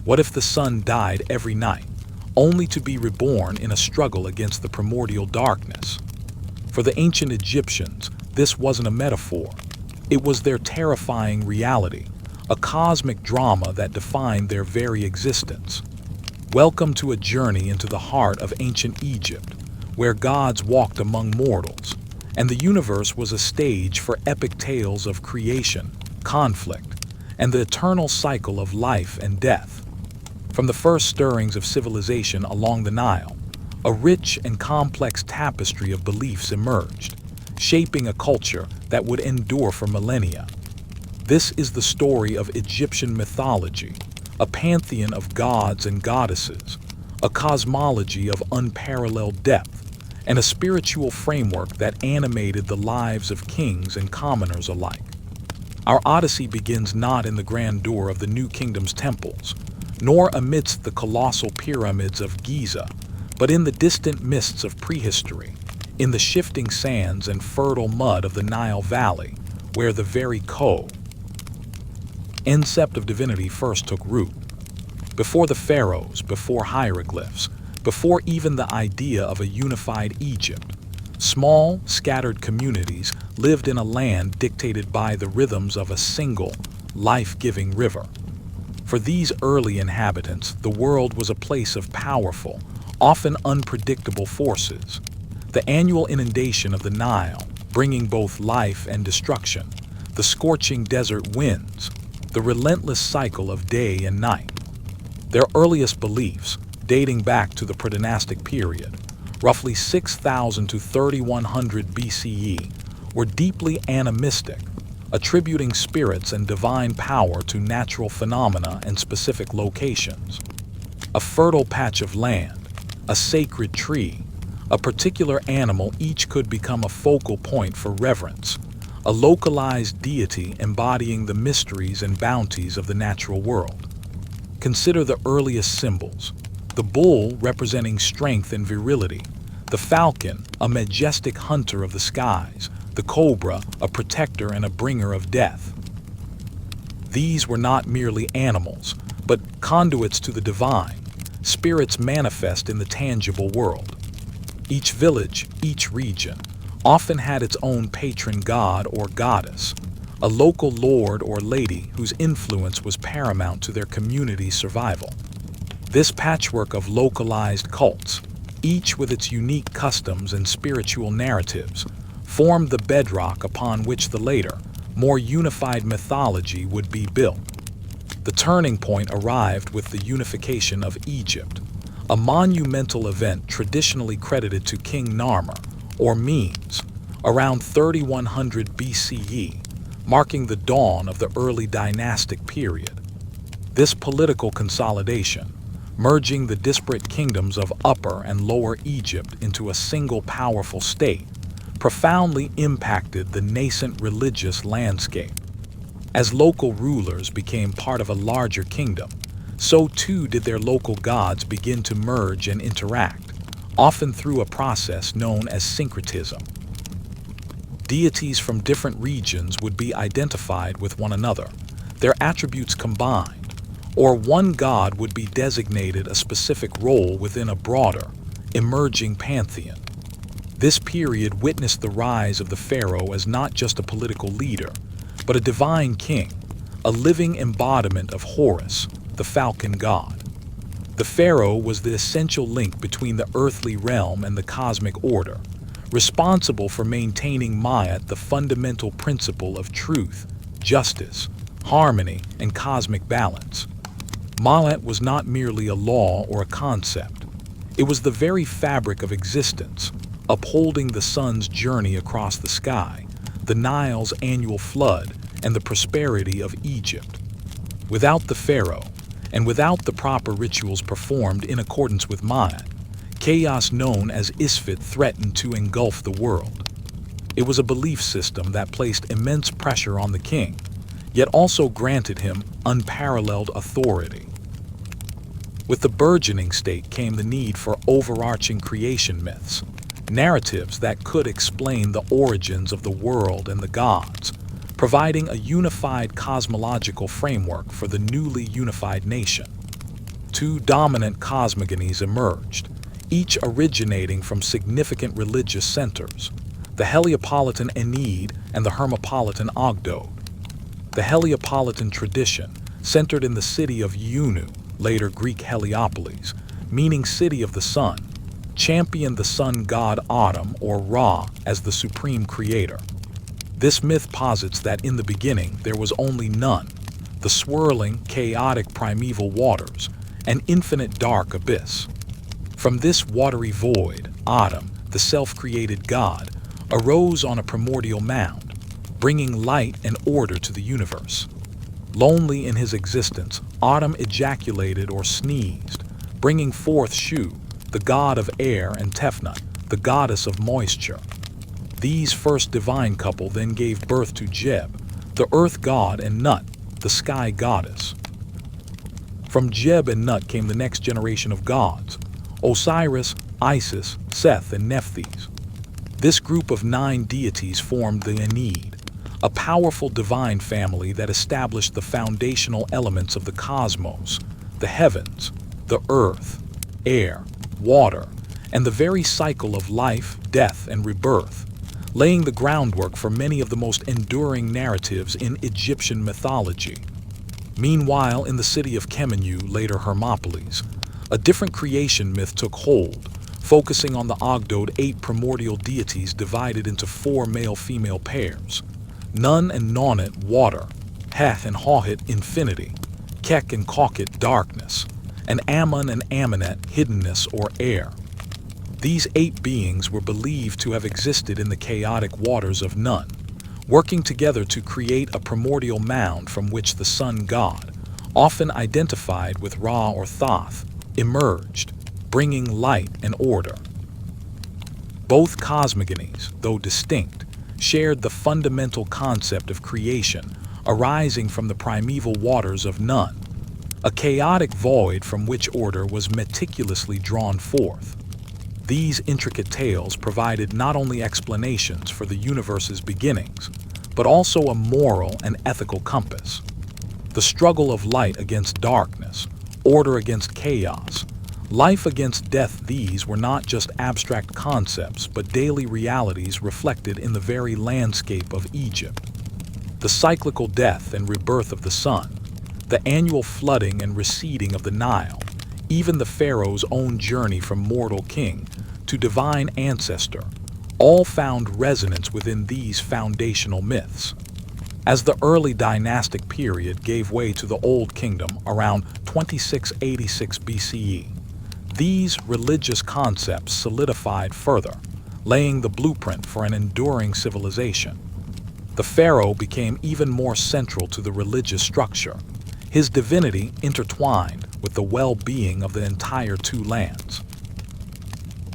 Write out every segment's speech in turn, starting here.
What if the sun died every night, only to be reborn in a struggle against the primordial darkness? For the ancient Egyptians, this wasn't a metaphor. It was their terrifying reality, a cosmic drama that defined their very existence. Welcome to a journey into the heart of ancient Egypt, where gods walked among mortals, and the universe was a stage for epic tales of creation, conflict, and the eternal cycle of life and death. From the first stirrings of civilization along the Nile, a rich and complex tapestry of beliefs emerged, shaping a culture that would endure for millennia. This is the story of Egyptian mythology, a pantheon of gods and goddesses, a cosmology of unparalleled depth, and a spiritual framework that animated the lives of kings and commoners alike. Our odyssey begins not in the grandeur of the New Kingdom's temples, nor amidst the colossal pyramids of Giza, but in the distant mists of prehistory, in the shifting sands and fertile mud of the Nile Valley, where the very concept of divinity first took root. Before the pharaohs, before hieroglyphs, before even the idea of a unified Egypt, small, scattered communities lived in a land dictated by the rhythms of a single, life-giving river. For these early inhabitants, the world was a place of powerful, often unpredictable forces. The annual inundation of the Nile, bringing both life and destruction, the scorching desert winds, the relentless cycle of day and night. Their earliest beliefs, dating back to the predynastic period, roughly 6,000 to 3,100 BCE, were deeply animistic, attributing spirits and divine power to natural phenomena and specific locations. A fertile patch of land, a sacred tree, a particular animal, each could become a focal point for reverence, a localized deity embodying the mysteries and bounties of the natural world. Consider the earliest symbols: the bull representing strength and virility, the falcon, a majestic hunter of the skies, the cobra, a protector and a bringer of death. These were not merely animals, but conduits to the divine, spirits manifest in the tangible world. Each village, each region, often had its own patron god or goddess, a local lord or lady whose influence was paramount to their community's survival. This patchwork of localized cults, each with its unique customs and spiritual narratives, formed the bedrock upon which the later, more unified mythology would be built. The turning point arrived with the unification of Egypt, a monumental event traditionally credited to King Narmer, or Menes, around 3100 BCE, marking the dawn of the early dynastic period. This political consolidation, merging the disparate kingdoms of Upper and Lower Egypt into a single powerful state, profoundly impacted the nascent religious landscape. As local rulers became part of a larger kingdom, so too did their local gods begin to merge and interact, often through a process known as syncretism. Deities from different regions would be identified with one another, their attributes combined, or one god would be designated a specific role within a broader, emerging pantheon. This period witnessed the rise of the pharaoh as not just a political leader, but a divine king, a living embodiment of Horus, the falcon god. The pharaoh was the essential link between the earthly realm and the cosmic order, responsible for maintaining Ma'at, the fundamental principle of truth, justice, harmony, and cosmic balance. Ma'at was not merely a law or a concept. It was the very fabric of existence, upholding the sun's journey across the sky, the Nile's annual flood, and the prosperity of Egypt. Without the pharaoh, and without the proper rituals performed in accordance with Ma'at, chaos known as Isfet threatened to engulf the world. It was a belief system that placed immense pressure on the king, yet also granted him unparalleled authority. With the burgeoning state came the need for overarching creation myths, narratives that could explain the origins of the world and the gods, providing a unified cosmological framework for the newly unified nation. two dominant cosmogonies emerged, each originating from significant religious centers, the Heliopolitan Ennead and the Hermopolitan Ogdoad. The Heliopolitan tradition, centered in the city of Iunu, later Greek Heliopolis, meaning city of the sun, championed the sun god Atum or Ra as the supreme creator. This myth posits that in the beginning there was only none, the swirling, chaotic primeval waters, an infinite dark abyss. From this watery void, Atum, the self-created god, arose on a primordial mound, bringing light and order to the universe. Lonely in his existence, Atum ejaculated or sneezed, bringing forth Shu, the god of air, and Tefnut, the goddess of moisture. These first divine couple then gave birth to Geb, the earth god, and Nut, the sky goddess. From Geb and Nut came the next generation of gods, Osiris, Isis, Seth, and Nephthys. This group of 9 deities formed the Ennead, a powerful divine family that established the foundational elements of the cosmos, the heavens, the earth, air, water, and the very cycle of life, death, and rebirth, laying the groundwork for many of the most enduring narratives in Egyptian mythology. Meanwhile, in the city of Kemenyu, later Hermopolis, a different creation myth took hold, focusing on the Ogdoad 8 primordial deities divided into 4 male-female pairs: Nun and Naunet, water; Heth and Hawhit, infinity; Kek and Kauket, darkness; and Ammon and Ammonet, hiddenness or air. These 8 beings were believed to have existed in the chaotic waters of Nun, working together to create a primordial mound from which the sun god, often identified with Ra or Thoth, emerged, bringing light and order. Both cosmogonies, though distinct, shared the fundamental concept of creation arising from the primeval waters of Nun, a chaotic void from which order was meticulously drawn forth. These intricate tales provided not only explanations for the universe's beginnings, but also a moral and ethical compass. The struggle of light against darkness, order against chaos, life against death, these were not just abstract concepts, but daily realities reflected in the very landscape of Egypt. The cyclical death and rebirth of the sun, the annual flooding and receding of the Nile, even the pharaoh's own journey from mortal king to divine ancestor, all found resonance within these foundational myths. As the early dynastic period gave way to the Old Kingdom around 2686 BCE, these religious concepts solidified further, laying the blueprint for an enduring civilization. The pharaoh became even more central to the religious structure, his divinity intertwined with the well-being of the entire 2 lands.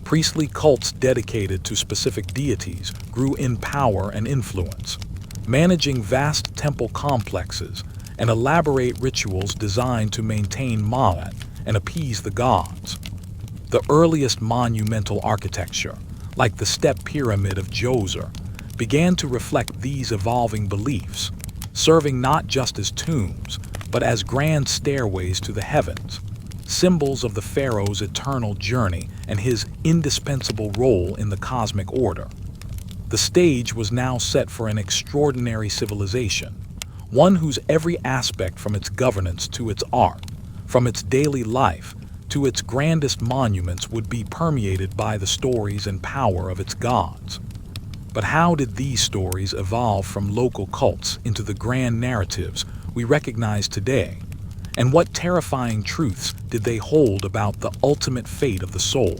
Priestly cults dedicated to specific deities grew in power and influence, managing vast temple complexes and elaborate rituals designed to maintain Ma'at and appease the gods. The earliest monumental architecture, like the step pyramid of Djoser, began to reflect these evolving beliefs, serving not just as tombs, but as grand stairways to the heavens, symbols of the pharaoh's eternal journey and his indispensable role in the cosmic order. The stage was now set for an extraordinary civilization, one whose every aspect, from its governance to its art, from its daily life to its grandest monuments, would be permeated by the stories and power of its gods. But how did these stories evolve from local cults into the grand narratives we recognize today? And what terrifying truths did they hold about the ultimate fate of the soul?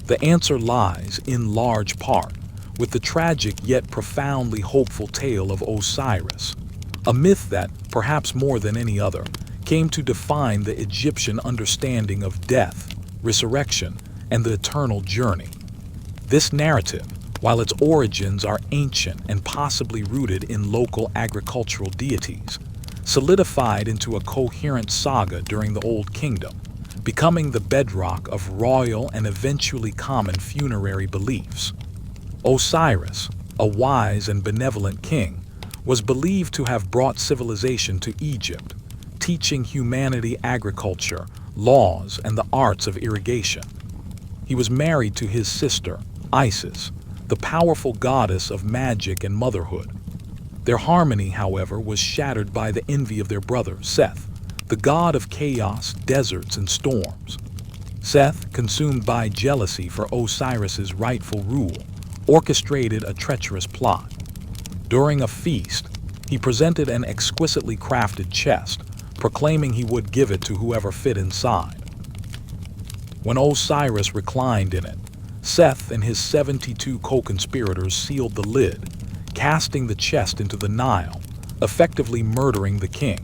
The answer lies, in large part, with the tragic yet profoundly hopeful tale of Osiris, a myth that, perhaps more than any other, came to define the Egyptian understanding of death, resurrection, and the eternal journey. This narrative, while its origins are ancient and possibly rooted in local agricultural deities, solidified into a coherent saga during the Old Kingdom, becoming the bedrock of royal and eventually common funerary beliefs. Osiris, a wise and benevolent king, was believed to have brought civilization to Egypt, teaching humanity agriculture, laws, and the arts of irrigation. He was married to his sister, Isis, the powerful goddess of magic and motherhood. Their harmony, however, was shattered by the envy of their brother, Seth, the god of chaos, deserts, and storms. Seth, consumed by jealousy for Osiris's rightful rule, orchestrated a treacherous plot. During a feast, he presented an exquisitely crafted chest, proclaiming he would give it to whoever fit inside. When Osiris reclined in it, Seth and his 72 co-conspirators sealed the lid, casting the chest into the Nile, effectively murdering the king.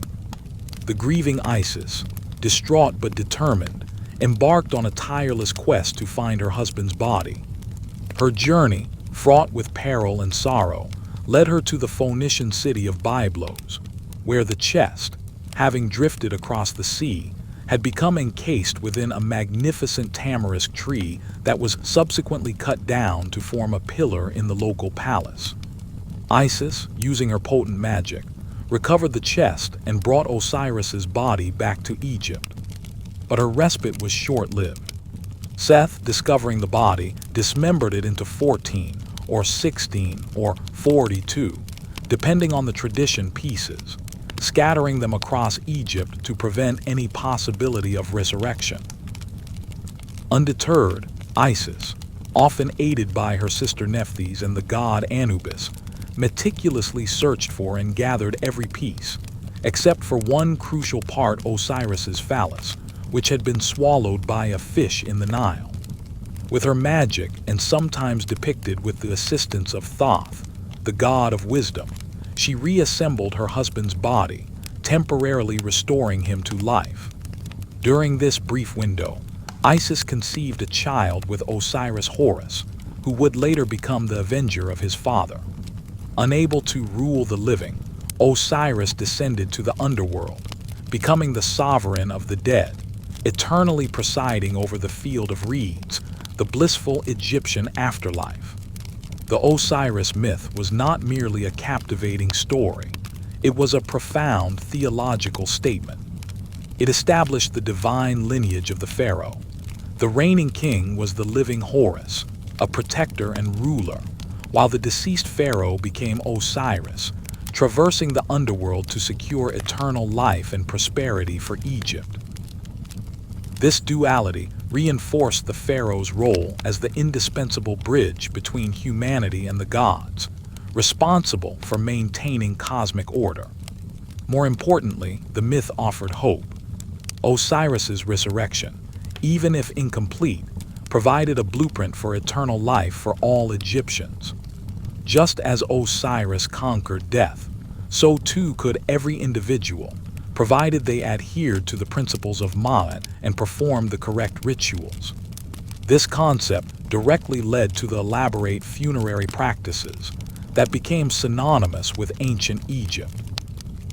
The grieving Isis, distraught but determined, embarked on a tireless quest to find her husband's body. Her journey, fraught with peril and sorrow, led her to the Phoenician city of Byblos, where the chest, having drifted across the sea, had become encased within a magnificent tamarisk tree that was subsequently cut down to form a pillar in the local palace. Isis, using her potent magic, recovered the chest and brought Osiris's body back to Egypt. But her respite was short-lived. Seth, discovering the body, dismembered it into 14, or 16, or 42, depending on the tradition, pieces, scattering them across Egypt to prevent any possibility of resurrection. Undeterred, Isis, often aided by her sister Nephthys and the god Anubis, meticulously searched for and gathered every piece, except for one crucial part, Osiris's phallus, which had been swallowed by a fish in the Nile. With her magic, and sometimes depicted with the assistance of Thoth, the god of wisdom, she reassembled her husband's body, temporarily restoring him to life. During this brief window, Isis conceived a child with Osiris Horus, who would later become the avenger of his father. Unable to rule the living, Osiris descended to the underworld, becoming the sovereign of the dead, eternally presiding over the field of reeds, the blissful Egyptian afterlife. The Osiris myth was not merely a captivating story, it was a profound theological statement. It established the divine lineage of the pharaoh. The reigning king was the living Horus, a protector and ruler, while the deceased pharaoh became Osiris, traversing the underworld to secure eternal life and prosperity for Egypt. This duality reinforced the pharaoh's role as the indispensable bridge between humanity and the gods, responsible for maintaining cosmic order. More importantly, the myth offered hope. Osiris's resurrection, even if incomplete, provided a blueprint for eternal life for all Egyptians. Just as Osiris conquered death, so too could every individual, provided they adhered to the principles of Ma'at and performed the correct rituals. This concept directly led to the elaborate funerary practices that became synonymous with ancient Egypt.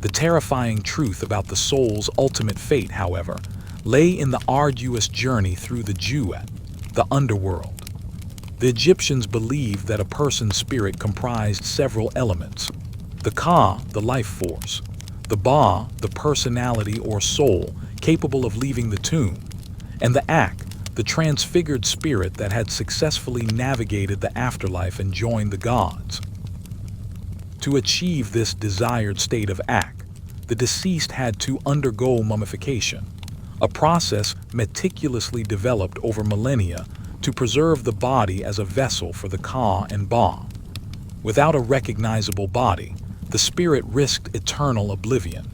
The terrifying truth about the soul's ultimate fate, however, lay in the arduous journey through the Jewet, the underworld. The Egyptians believed that a person's spirit comprised several elements: the Ka, the life force; the Ba, the personality or soul capable of leaving the tomb; and the Ak, the transfigured spirit that had successfully navigated the afterlife and joined the gods. To achieve this desired state of Ak, the deceased had to undergo mummification, a process meticulously developed over millennia to preserve the body as a vessel for the Ka and Ba. Without a recognizable body, the spirit risked eternal oblivion.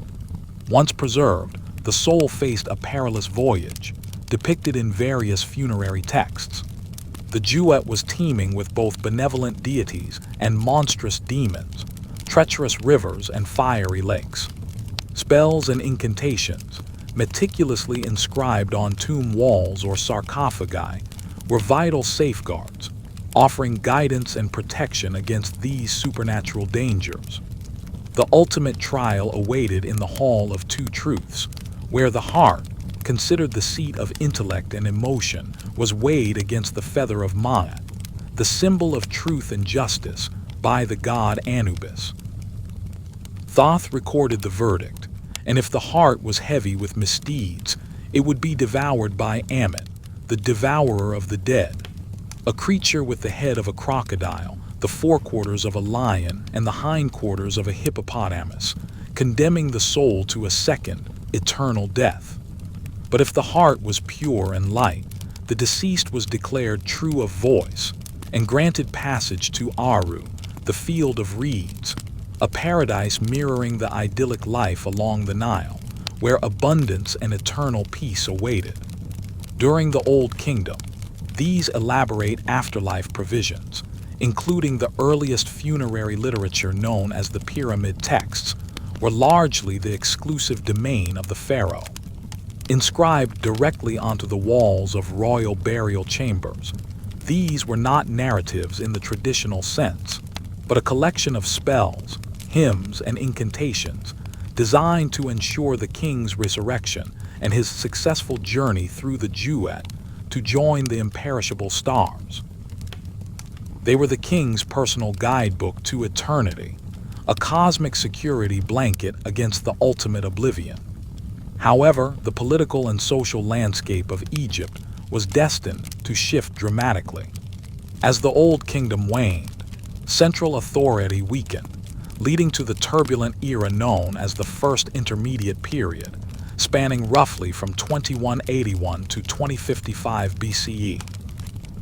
Once preserved, the soul faced a perilous voyage, depicted in various funerary texts. The Jewet was teeming with both benevolent deities and monstrous demons, treacherous rivers and fiery lakes. Spells and incantations, meticulously inscribed on tomb walls or sarcophagi, were vital safeguards, offering guidance and protection against these supernatural dangers. The ultimate trial awaited in the Hall of Two Truths, where the heart, considered the seat of intellect and emotion, was weighed against the feather of Ma'at, the symbol of truth and justice, by the god Anubis. Thoth recorded the verdict, and if the heart was heavy with misdeeds, it would be devoured by Ammon, the devourer of the dead, a creature with the head of a crocodile, the forequarters of a lion, and the hindquarters of a hippopotamus, condemning the soul to a second, eternal death. But if the heart was pure and light, the deceased was declared true of voice, and granted passage to Aru, the field of reeds, a paradise mirroring the idyllic life along the Nile, where abundance and eternal peace awaited. During the Old Kingdom, these elaborate afterlife provisions, including the earliest funerary literature known as the pyramid texts, were largely the exclusive domain of the pharaoh. Inscribed directly onto the walls of royal burial chambers, these were not narratives in the traditional sense, but a collection of spells, hymns, and incantations designed to ensure the king's resurrection and his successful journey through the Jewett to join the imperishable stars. They were the king's personal guidebook to eternity, a cosmic security blanket against the ultimate oblivion. However, the political and social landscape of Egypt was destined to shift dramatically. As the Old Kingdom waned, central authority weakened, leading to the turbulent era known as the First Intermediate Period, spanning roughly from 2181 to 2055 BCE.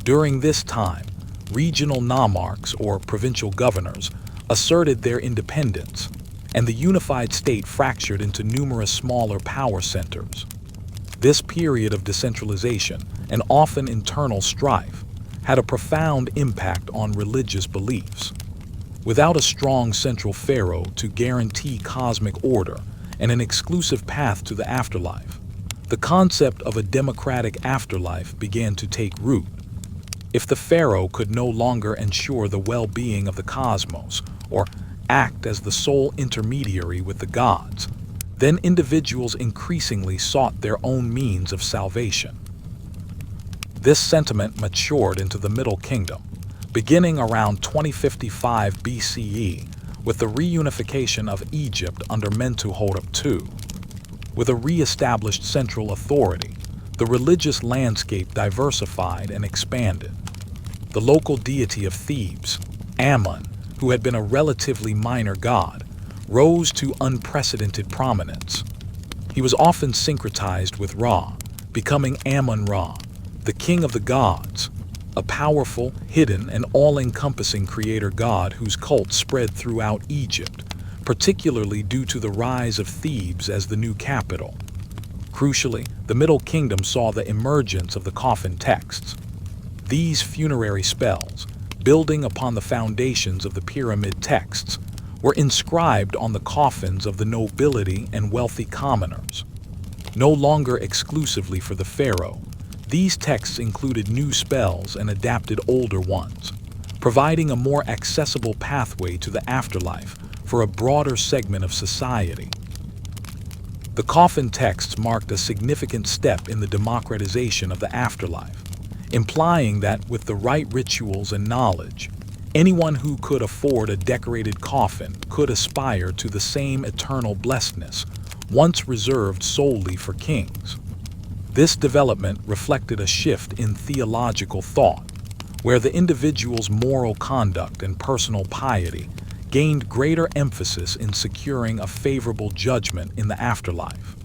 During this time, regional nomarchs or provincial governors asserted their independence, and the unified state fractured into numerous smaller power centers. This period of decentralization and often internal strife had a profound impact on religious beliefs. Without a strong central pharaoh to guarantee cosmic order and an exclusive path to the afterlife, the concept of a democratic afterlife began to take root. If the pharaoh could no longer ensure the well-being of the cosmos or act as the sole intermediary with the gods, then individuals increasingly sought their own means of salvation. This sentiment matured into the Middle Kingdom, beginning around 2055 BCE with the reunification of Egypt under Mentuhotep II. With a re-established central authority, the religious landscape diversified and expanded. The local deity of Thebes, Ammon, who had been a relatively minor god, rose to unprecedented prominence. He was often syncretized with Ra, becoming Ammon-Ra, the king of the gods, a powerful, hidden, and all-encompassing creator god whose cult spread throughout Egypt, particularly due to the rise of Thebes as the new capital. Crucially, the Middle Kingdom saw the emergence of the coffin texts. These funerary spells, building upon the foundations of the pyramid texts, were inscribed on the coffins of the nobility and wealthy commoners. No longer exclusively for the pharaoh, these texts included new spells and adapted older ones, providing a more accessible pathway to the afterlife for a broader segment of society. The coffin texts marked a significant step in the democratization of the afterlife, implying that with the right rituals and knowledge, anyone who could afford a decorated coffin could aspire to the same eternal blessedness once reserved solely for kings. This development reflected a shift in theological thought, where the individual's moral conduct and personal piety gained greater emphasis in securing a favorable judgment in the afterlife.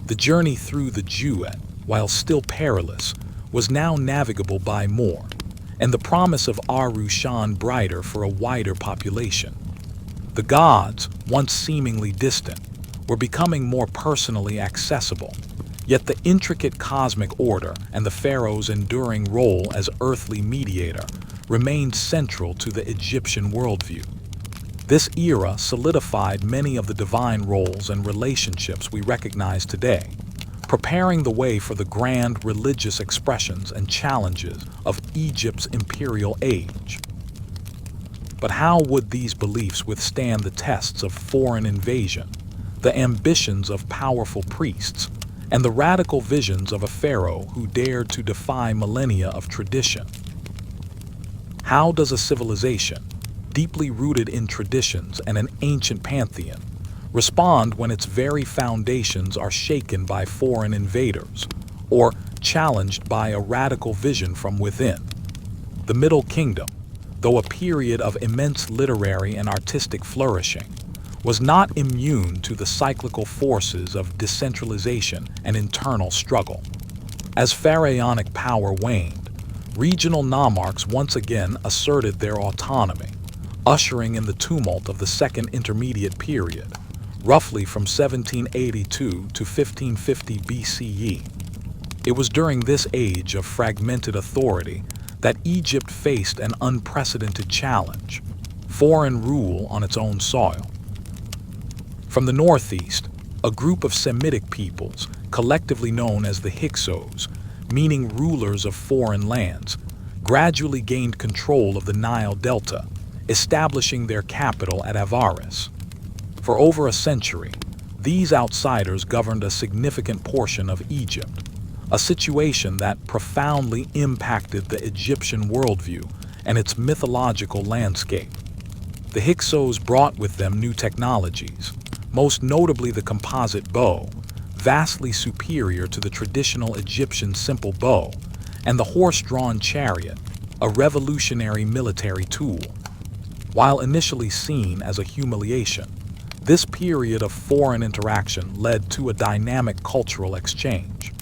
The journey through the Jewett, while still perilous, was now navigable by more, and the promise of Aru shone brighter for a wider population. The gods, once seemingly distant, were becoming more personally accessible, yet the intricate cosmic order and the pharaoh's enduring role as earthly mediator remained central to the Egyptian worldview. This era solidified many of the divine roles and relationships we recognize today, preparing the way for the grand religious expressions and challenges of Egypt's imperial age. But how would these beliefs withstand the tests of foreign invasion, the ambitions of powerful priests, and the radical visions of a pharaoh who dared to defy millennia of tradition? How does a civilization, deeply rooted in traditions and an ancient pantheon, respond when its very foundations are shaken by foreign invaders or challenged by a radical vision from within. The Middle Kingdom, though a period of immense literary and artistic flourishing, was not immune to the cyclical forces of decentralization and internal struggle. As pharaonic power waned, regional nomarchs once again asserted their autonomy, ushering in the tumult of the Second Intermediate Period, roughly from 1782 to 1550 BCE. It was during this age of fragmented authority that Egypt faced an unprecedented challenge: foreign rule on its own soil. From the northeast, a group of Semitic peoples, collectively known as the Hyksos, meaning rulers of foreign lands, gradually gained control of the Nile Delta, establishing their capital at Avaris. For over a century, these outsiders governed a significant portion of Egypt, a situation that profoundly impacted the Egyptian worldview and its mythological landscape. The Hyksos brought with them new technologies, most notably the composite bow, vastly superior to the traditional Egyptian simple bow, and the horse-drawn chariot, a revolutionary military tool. While initially seen as a humiliation, this period of foreign interaction led to a dynamic cultural exchange.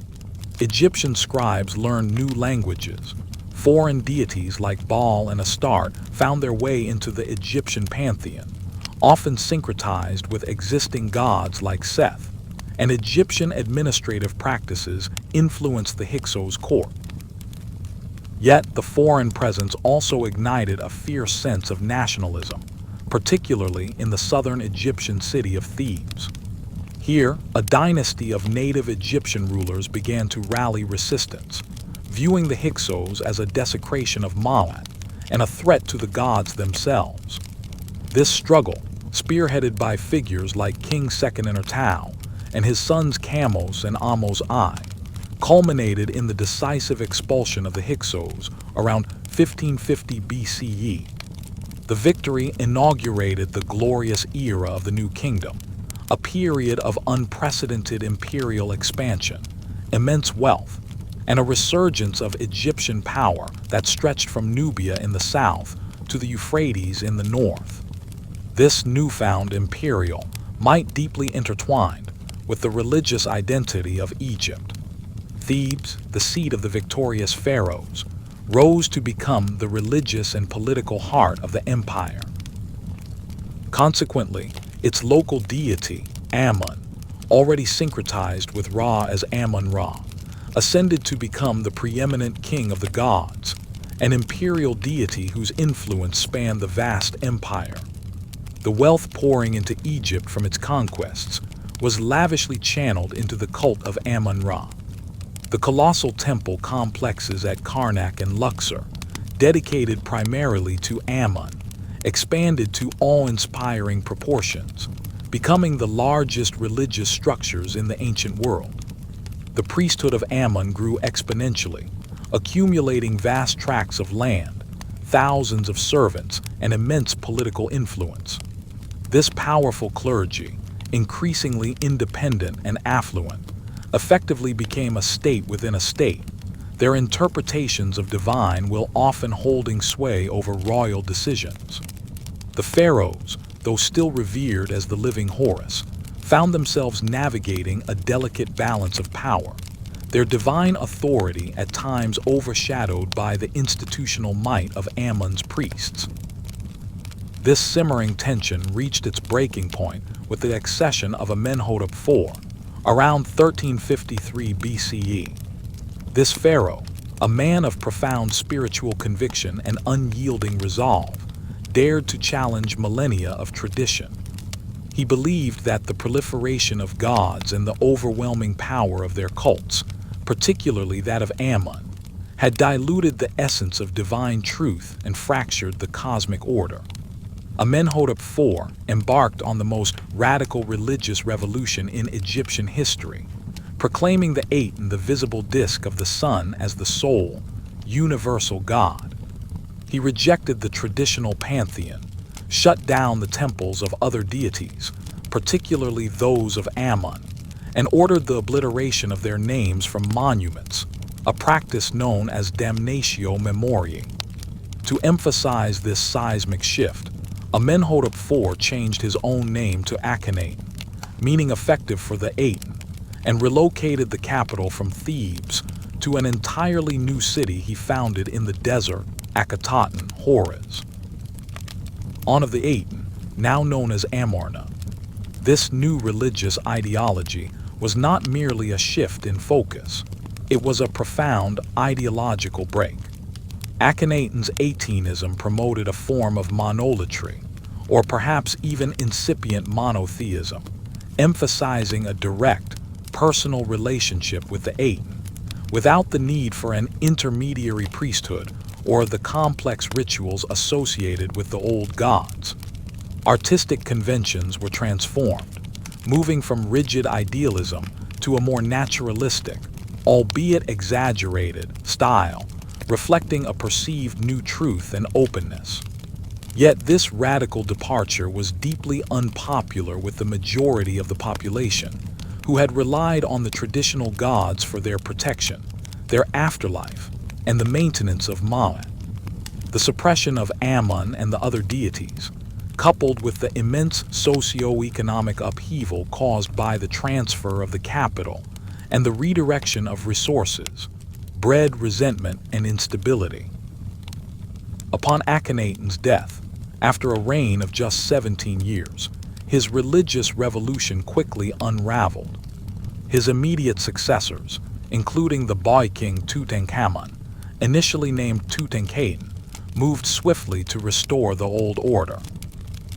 Egyptian scribes learned new languages. Foreign deities like Baal and Astarte found their way into the Egyptian pantheon, often syncretized with existing gods like Seth, and Egyptian administrative practices influenced the Hyksos court. Yet the foreign presence also ignited a fierce sense of nationalism, particularly in the southern Egyptian city of Thebes. Here, a dynasty of native Egyptian rulers began to rally resistance, viewing the Hyksos as a desecration of Ma'at and a threat to the gods themselves. This struggle, spearheaded by figures like King Seqenenretau and his sons Kamos and Amos I, culminated in the decisive expulsion of the Hyksos around 1550 BCE. The victory inaugurated the glorious era of the New Kingdom, a period of unprecedented imperial expansion, immense wealth, and a resurgence of Egyptian power that stretched from Nubia in the south to the Euphrates in the north. This newfound imperial might deeply intertwined with the religious identity of Egypt. Thebes, the seat of the victorious pharaohs, rose to become the religious and political heart of the empire. Consequently, its local deity, Amun, already syncretized with Ra as Amun-Ra, ascended to become the preeminent king of the gods, an imperial deity whose influence spanned the vast empire. The wealth pouring into Egypt from its conquests was lavishly channeled into the cult of Amun-Ra. The colossal temple complexes at Karnak and Luxor, dedicated primarily to Amun, expanded to awe-inspiring proportions, becoming the largest religious structures in the ancient world. The priesthood of Amun grew exponentially, accumulating vast tracts of land, thousands of servants, and immense political influence. This powerful clergy, increasingly independent and affluent, effectively became a state within a state, their interpretations of divine will often holding sway over royal decisions. The pharaohs, though still revered as the living Horus, found themselves navigating a delicate balance of power, their divine authority at times overshadowed by the institutional might of Amun's priests. This simmering tension reached its breaking point with the accession of Amenhotep IV, around 1353 BCE. This pharaoh, a man of profound spiritual conviction and unyielding resolve, dared to challenge millennia of tradition. He believed that the proliferation of gods and the overwhelming power of their cults, particularly that of Amun, had diluted the essence of divine truth and fractured the cosmic order. Amenhotep IV embarked on the most radical religious revolution in Egyptian history, proclaiming the eight and the visible disk of the sun as the sole, universal God. He rejected the traditional pantheon, shut down the temples of other deities, particularly those of Ammon, and ordered the obliteration of their names from monuments, a practice known as damnatio memoriae. To emphasize this seismic shift, Amenhotep IV changed his own name to Akhenaten, meaning effective for the Aten, and relocated the capital from Thebes to an entirely new city he founded in the desert, Akhetaten, Horus. On of the Aten, now known as Amarna. This new religious ideology was not merely a shift in focus, it was a profound ideological break. Akhenaten's Atenism promoted a form of monolatry, or perhaps even incipient monotheism, emphasizing a direct, personal relationship with the Aten, without the need for an intermediary priesthood or the complex rituals associated with the old gods. Artistic conventions were transformed, moving from rigid idealism to a more naturalistic, albeit exaggerated, style, reflecting a perceived new truth and openness. Yet this radical departure was deeply unpopular with the majority of the population, who had relied on the traditional gods for their protection, their afterlife, and the maintenance of Ma'at. The suppression of Ammon and the other deities, coupled with the immense socio-economic upheaval caused by the transfer of the capital and the redirection of resources, bred resentment and instability. Upon Akhenaten's death, after a reign of just 17 years, his religious revolution quickly unraveled. His immediate successors, including the boy king Tutankhamun, initially named Tutankhaten, moved swiftly to restore the old order.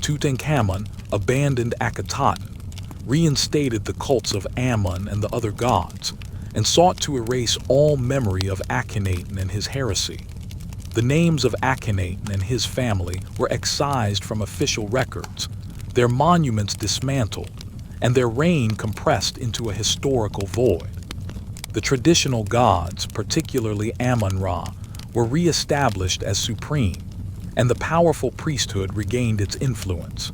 Tutankhamun abandoned Akhetaten, reinstated the cults of Ammon and the other gods, and sought to erase all memory of Akhenaten and his heresy. The names of Akhenaten and his family were excised from official records, their monuments dismantled, and their reign compressed into a historical void. The traditional gods, particularly Amun-Ra, were re-established as supreme, and the powerful priesthood regained its influence.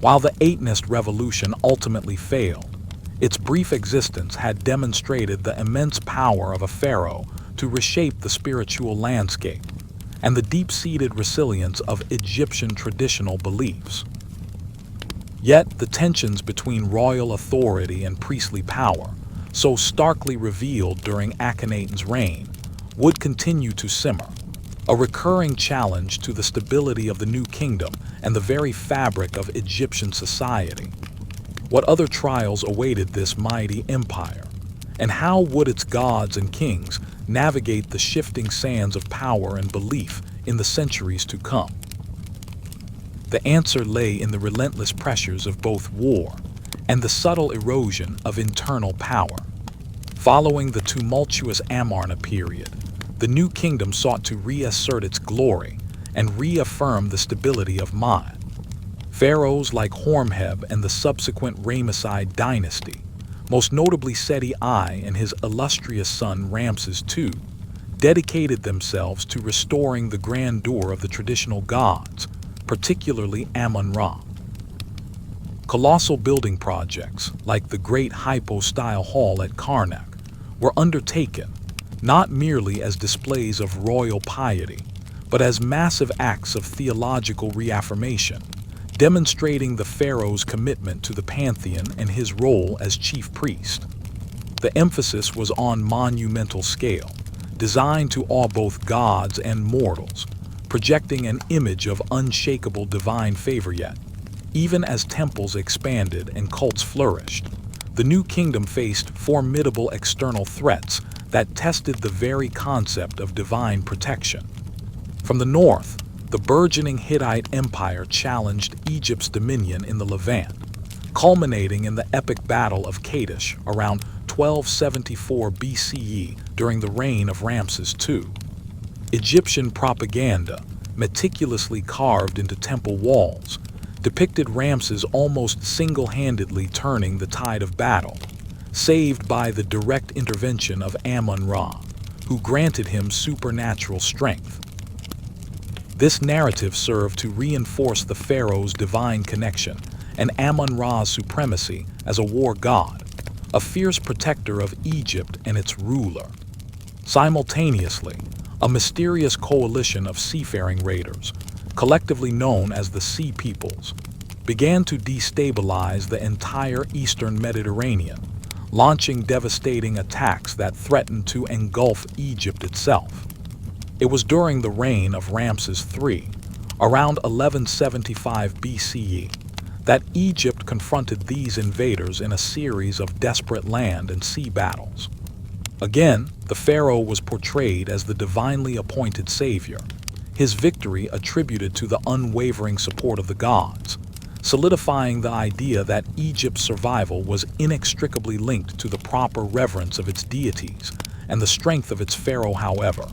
While the Atenist revolution ultimately failed, its brief existence had demonstrated the immense power of a pharaoh to reshape the spiritual landscape, and the deep-seated resilience of Egyptian traditional beliefs. Yet the tensions between royal authority and priestly power, so starkly revealed during Akhenaten's reign, would continue to simmer, a recurring challenge to the stability of the new kingdom and the very fabric of Egyptian society. What other trials awaited this mighty empire, and how would its gods and kings navigate the shifting sands of power and belief in the centuries to come? The answer lay in the relentless pressures of both war and the subtle erosion of internal power. Following the tumultuous Amarna period, the new kingdom sought to reassert its glory and reaffirm the stability of Ma'at. Pharaohs like Horemheb and the subsequent Ramesside dynasty, most notably Seti I and his illustrious son Ramses II, dedicated themselves to restoring the grandeur of the traditional gods, particularly Amun-Ra. Colossal building projects, like the Great Hypo-style Hall at Karnak, were undertaken not merely as displays of royal piety, but as massive acts of theological reaffirmation, demonstrating the pharaoh's commitment to the pantheon and his role as chief priest. The emphasis was on monumental scale, designed to awe both gods and mortals, projecting an image of unshakable divine favor. Yet, even as temples expanded and cults flourished, the new kingdom faced formidable external threats that tested the very concept of divine protection. From the north, the burgeoning Hittite Empire challenged Egypt's dominion in the Levant, culminating in the epic Battle of Kadesh around 1274 BCE during the reign of Ramses II. Egyptian propaganda, meticulously carved into temple walls, depicted Ramses almost single-handedly turning the tide of battle, saved by the direct intervention of Amun-Ra, who granted him supernatural strength. This narrative served to reinforce the pharaoh's divine connection and Amun-Ra's supremacy as a war god, a fierce protector of Egypt and its ruler. Simultaneously, a mysterious coalition of seafaring raiders, collectively known as the Sea Peoples, began to destabilize the entire eastern Mediterranean, launching devastating attacks that threatened to engulf Egypt itself. It was during the reign of Ramses III, around 1175 BCE, that Egypt confronted these invaders in a series of desperate land and sea battles. Again, the pharaoh was portrayed as the divinely appointed savior, his victory attributed to the unwavering support of the gods, solidifying the idea that Egypt's survival was inextricably linked to the proper reverence of its deities and the strength of its pharaoh. However,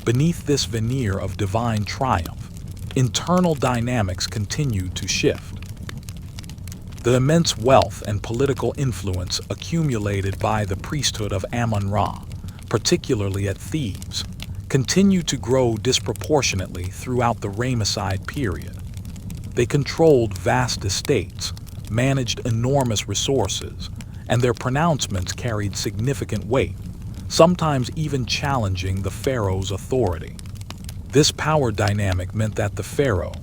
beneath this veneer of divine triumph, internal dynamics continued to shift. The immense wealth and political influence accumulated by the priesthood of Amun-Ra, particularly at Thebes, continued to grow disproportionately throughout the Ramesside period. They controlled vast estates, managed enormous resources, and their pronouncements carried significant weight, sometimes even challenging the pharaoh's authority. This power dynamic meant that the pharaoh,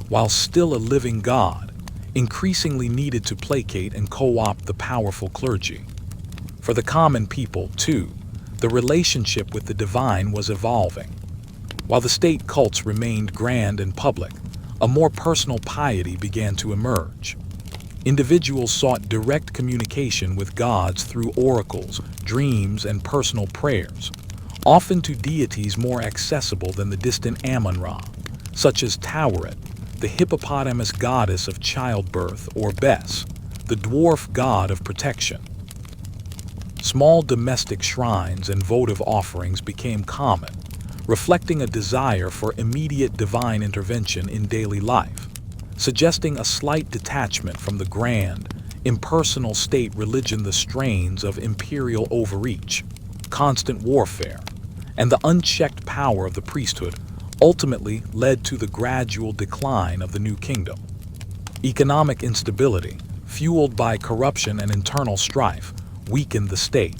while still a living god, increasingly needed to placate and co-opt the powerful clergy. For the common people, too, the relationship with the divine was evolving. While the state cults remained grand and public, a more personal piety began to emerge. Individuals sought direct communication with gods through oracles, dreams, and personal prayers, often to deities more accessible than the distant Amun-Ra, such as Taweret, the hippopotamus goddess of childbirth, or Bes, the dwarf god of protection. Small domestic shrines and votive offerings became common, reflecting a desire for immediate divine intervention in daily life, suggesting a slight detachment from the grand, impersonal state religion. The strains of imperial overreach, constant warfare, and the unchecked power of the priesthood ultimately led to the gradual decline of the new kingdom. Economic instability, fueled by corruption and internal strife, weakened the state.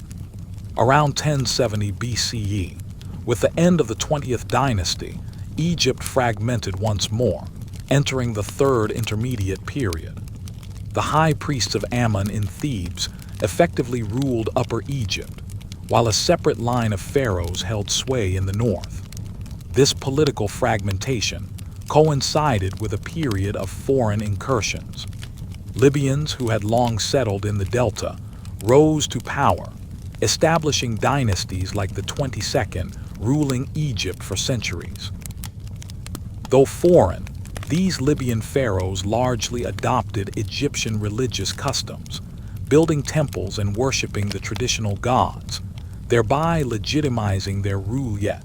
Around 1070 BCE, with the end of the 20th dynasty, Egypt fragmented once more, entering the third intermediate period. The high priests of Amun in Thebes effectively ruled Upper Egypt, while a separate line of pharaohs held sway in the north. This political fragmentation coincided with a period of foreign incursions. Libyans who had long settled in the delta rose to power, establishing dynasties like the 22nd, ruling Egypt for centuries. Though foreign, these Libyan pharaohs largely adopted Egyptian religious customs, building temples and worshipping the traditional gods, thereby legitimizing their rule. Yet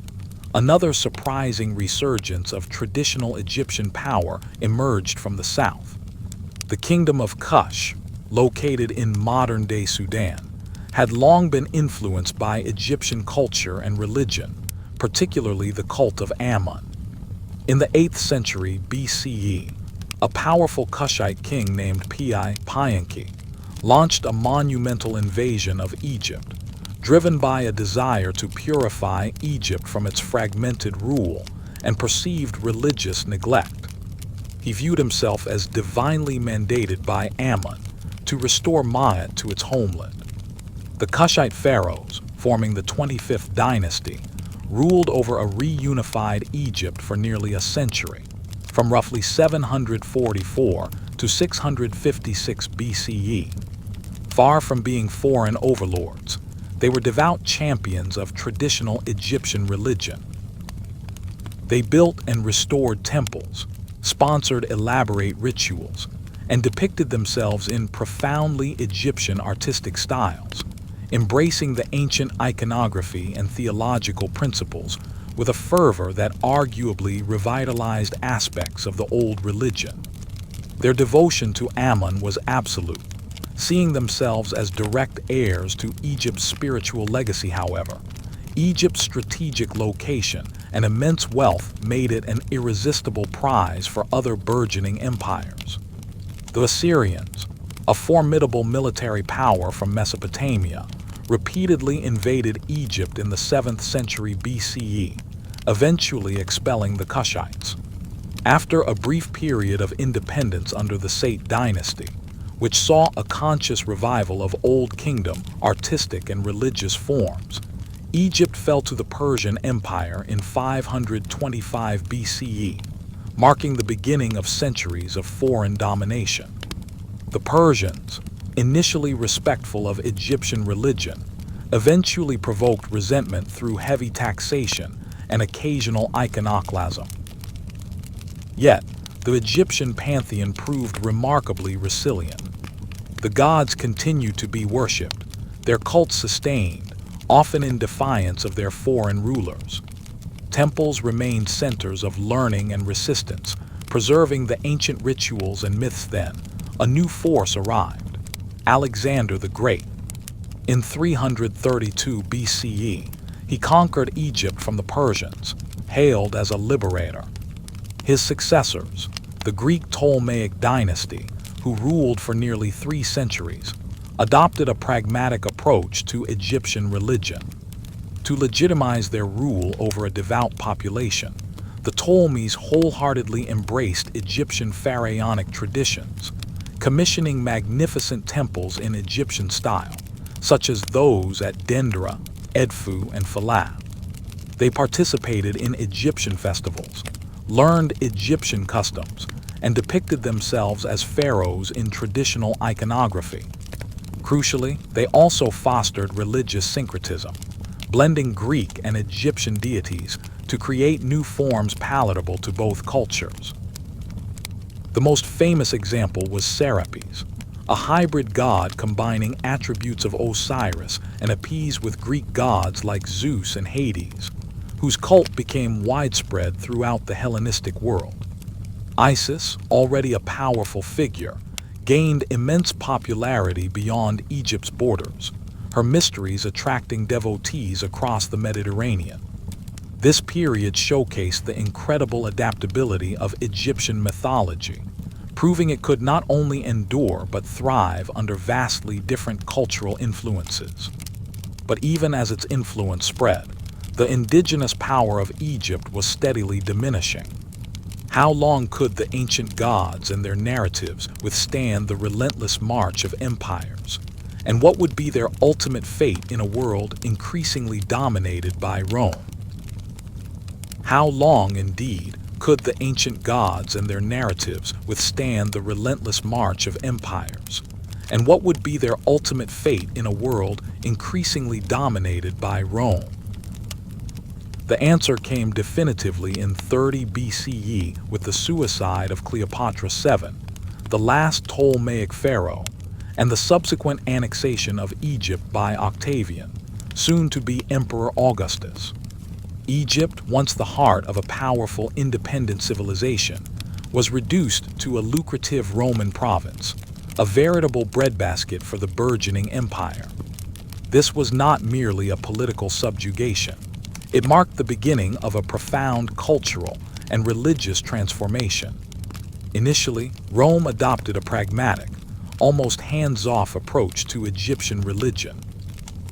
another surprising resurgence of traditional Egyptian power emerged from the south. The kingdom of Kush, located in modern-day Sudan, had long been influenced by Egyptian culture and religion, particularly the cult of Amun. In the 8th century BCE, a powerful Kushite king named Pianki launched a monumental invasion of Egypt, driven by a desire to purify Egypt from its fragmented rule and perceived religious neglect. He viewed himself as divinely mandated by Amun to restore Ma'at to its homeland. The Kushite pharaohs, forming the 25th dynasty, ruled over a reunified Egypt for nearly a century, from roughly 744 to 656 BCE. Far from being foreign overlords, they were devout champions of traditional Egyptian religion. They built and restored temples, sponsored elaborate rituals, and depicted themselves in profoundly Egyptian artistic styles, embracing the ancient iconography and theological principles with a fervor that arguably revitalized aspects of the old religion. Their devotion to Amun was absolute, seeing themselves as direct heirs to Egypt's spiritual legacy. However, Egypt's strategic location and immense wealth made it an irresistible prize for other burgeoning empires. The Assyrians, a formidable military power from Mesopotamia, repeatedly invaded Egypt in the 7th century BCE, eventually expelling the Kushites. After a brief period of independence under the Sate dynasty, which saw a conscious revival of Old Kingdom artistic and religious forms, Egypt fell to the Persian Empire in 525 BCE, marking the beginning of centuries of foreign domination. The Persians, initially respectful of Egyptian religion, eventually provoked resentment through heavy taxation and occasional iconoclasm. Yet, the Egyptian pantheon proved remarkably resilient. The gods continued to be worshipped, their cults sustained, often in defiance of their foreign rulers. Temples remained centers of learning and resistance, preserving the ancient rituals and myths. Then, a new force arrived: Alexander the Great. In 332 BCE, he conquered Egypt from the Persians, hailed as a liberator. His successors, the Greek Ptolemaic dynasty, who ruled for nearly 3 centuries, adopted a pragmatic approach to Egyptian religion. To legitimize their rule over a devout population, the Ptolemies wholeheartedly embraced Egyptian pharaonic traditions, commissioning magnificent temples in Egyptian style, such as those at Dendera, Edfu, and Philae. They participated in Egyptian festivals, learned Egyptian customs, and depicted themselves as pharaohs in traditional iconography. Crucially, they also fostered religious syncretism, blending Greek and Egyptian deities to create new forms palatable to both cultures. The most famous example was Serapis, a hybrid god combining attributes of Osiris and Apis with Greek gods like Zeus and Hades, whose cult became widespread throughout the Hellenistic world. Isis, already a powerful figure, gained immense popularity beyond Egypt's borders, her mysteries attracting devotees across the Mediterranean. This period showcased the incredible adaptability of Egyptian mythology, proving it could not only endure but thrive under vastly different cultural influences. But even as its influence spread, the indigenous power of Egypt was steadily diminishing. How long could the ancient gods and their narratives withstand the relentless march of empires? And what would be their ultimate fate in a world increasingly dominated by Rome? How long, indeed, could the ancient gods and their narratives withstand the relentless march of empires? And what would be their ultimate fate in a world increasingly dominated by Rome? The answer came definitively in 30 BCE with the suicide of Cleopatra VII, the last Ptolemaic pharaoh, and the subsequent annexation of Egypt by Octavian, soon to be Emperor Augustus. Egypt, once the heart of a powerful independent civilization, was reduced to a lucrative Roman province, a veritable breadbasket for the burgeoning empire. This was not merely a political subjugation. It marked the beginning of a profound cultural and religious transformation. Initially, Rome adopted a pragmatic, almost hands-off approach to Egyptian religion.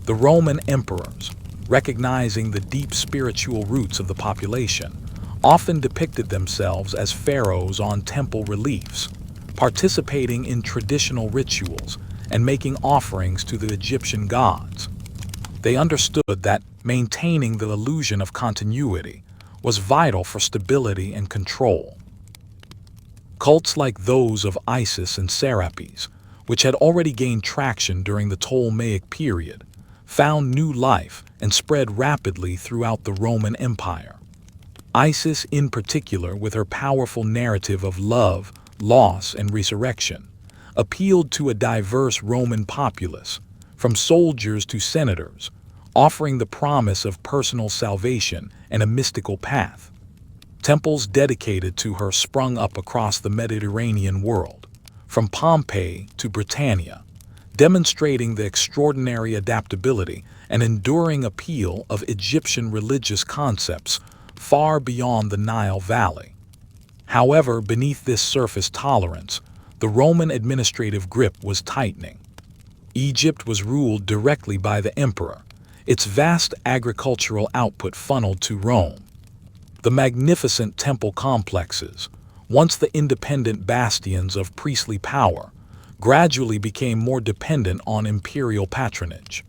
The Roman emperors, recognizing the deep spiritual roots of the population, often depicted themselves as pharaohs on temple reliefs, participating in traditional rituals and making offerings to the Egyptian gods. They understood that maintaining the illusion of continuity was vital for stability and control. Cults like those of Isis and Serapis, which had already gained traction during the Ptolemaic period, found new life and spread rapidly throughout the Roman Empire. Isis, in particular, with her powerful narrative of love, loss, and resurrection, appealed to a diverse Roman populace, from soldiers to senators, offering the promise of personal salvation and a mystical path. Temples dedicated to her sprung up across the Mediterranean world, from Pompeii to Britannia, demonstrating the extraordinary adaptability and enduring appeal of Egyptian religious concepts far beyond the Nile Valley. However, beneath this surface tolerance, the Roman administrative grip was tightening. Egypt was ruled directly by the emperor, its vast agricultural output funneled to Rome. The magnificent temple complexes, once the independent bastions of priestly power, gradually became more dependent on imperial patronage.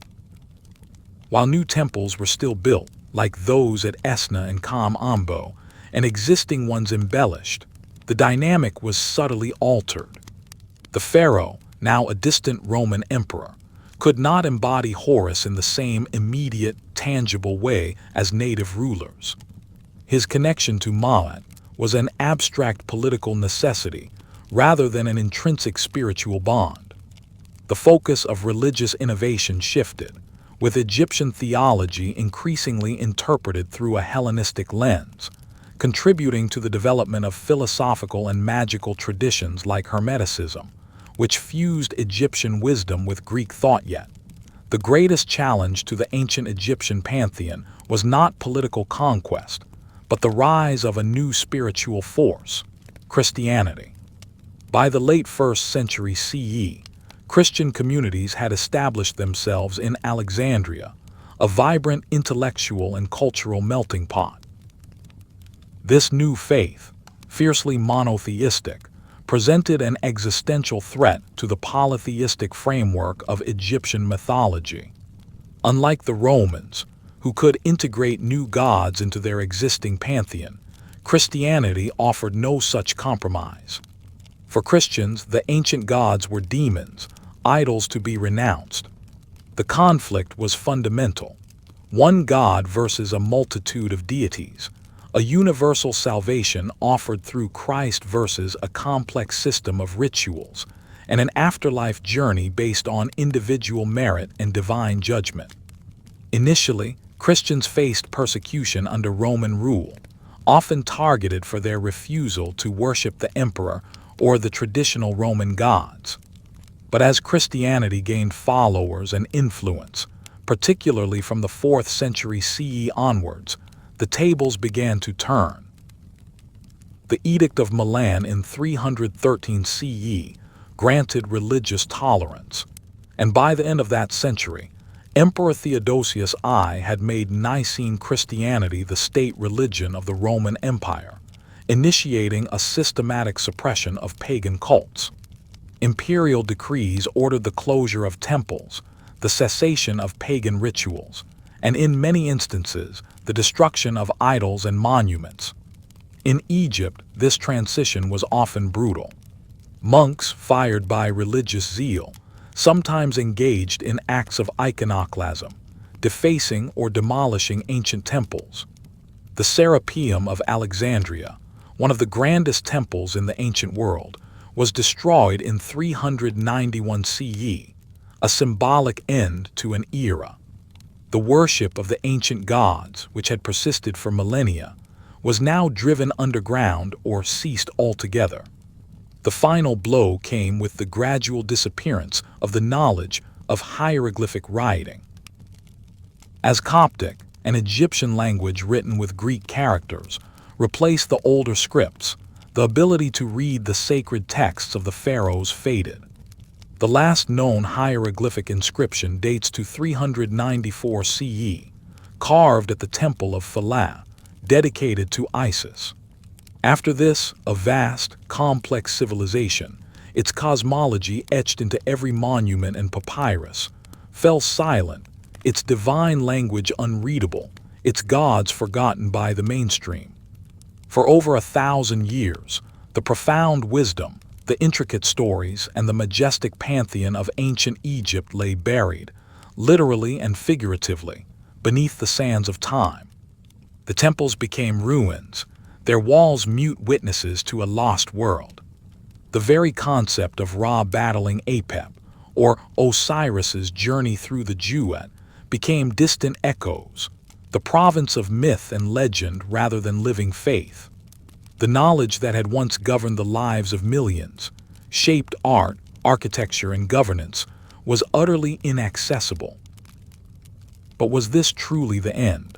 While new temples were still built, like those at Esna and Kam Ambo, and existing ones embellished, the dynamic was subtly altered. The pharaoh, now a distant Roman emperor, could not embody Horus in the same immediate, tangible way as native rulers. His connection to Ma'at was an abstract political necessity rather than an intrinsic spiritual bond. The focus of religious innovation shifted, with Egyptian theology increasingly interpreted through a Hellenistic lens, contributing to the development of philosophical and magical traditions like Hermeticism, which fused Egyptian wisdom with Greek thought. Yet, the greatest challenge to the ancient Egyptian pantheon was not political conquest, but the rise of a new spiritual force, Christianity. By the late 1st century CE, Christian communities had established themselves in Alexandria, a vibrant intellectual and cultural melting pot. This new faith, fiercely monotheistic, presented an existential threat to the polytheistic framework of Egyptian mythology. Unlike the Romans, who could integrate new gods into their existing pantheon, Christianity offered no such compromise. For Christians, the ancient gods were demons, idols to be renounced. The conflict was fundamental: one God versus a multitude of deities, a universal salvation offered through Christ versus a complex system of rituals, and an afterlife journey based on individual merit and divine judgment. Initially, Christians faced persecution under Roman rule, often targeted for their refusal to worship the emperor or the traditional Roman gods. But as Christianity gained followers and influence, particularly from the 4th century CE onwards, the tables began to turn. The Edict of Milan in 313 CE granted religious tolerance, and by the end of that century, Emperor Theodosius I had made Nicene Christianity the state religion of the Roman Empire, initiating a systematic suppression of pagan cults. Imperial decrees ordered the closure of temples, the cessation of pagan rituals, and in many instances, the destruction of idols and monuments. In Egypt, this transition was often brutal. Monks, fired by religious zeal, sometimes engaged in acts of iconoclasm, defacing or demolishing ancient temples. The Serapeum of Alexandria, one of the grandest temples in the ancient world, was destroyed in 391 CE, a symbolic end to an era. The worship of the ancient gods, which had persisted for millennia, was now driven underground or ceased altogether. The final blow came with the gradual disappearance of the knowledge of hieroglyphic writing. As Coptic, an Egyptian language written with Greek characters, replaced the older scripts, the ability to read the sacred texts of the pharaohs faded. The last known hieroglyphic inscription dates to 394 CE, carved at the Temple of Philae, dedicated to Isis. After this, a vast, complex civilization, its cosmology etched into every monument and papyrus, fell silent, its divine language unreadable, its gods forgotten by the mainstream. For over 1,000 years, the profound wisdom, the intricate stories, and the majestic pantheon of ancient Egypt lay buried, literally and figuratively, beneath the sands of time. The temples became ruins, their walls mute witnesses to a lost world. The very concept of Ra battling Apep, or Osiris's journey through the Jewet, became distant echoes, the province of myth and legend rather than living faith. The knowledge that had once governed the lives of millions, shaped art, architecture, and governance, was utterly inaccessible. But was this truly the end?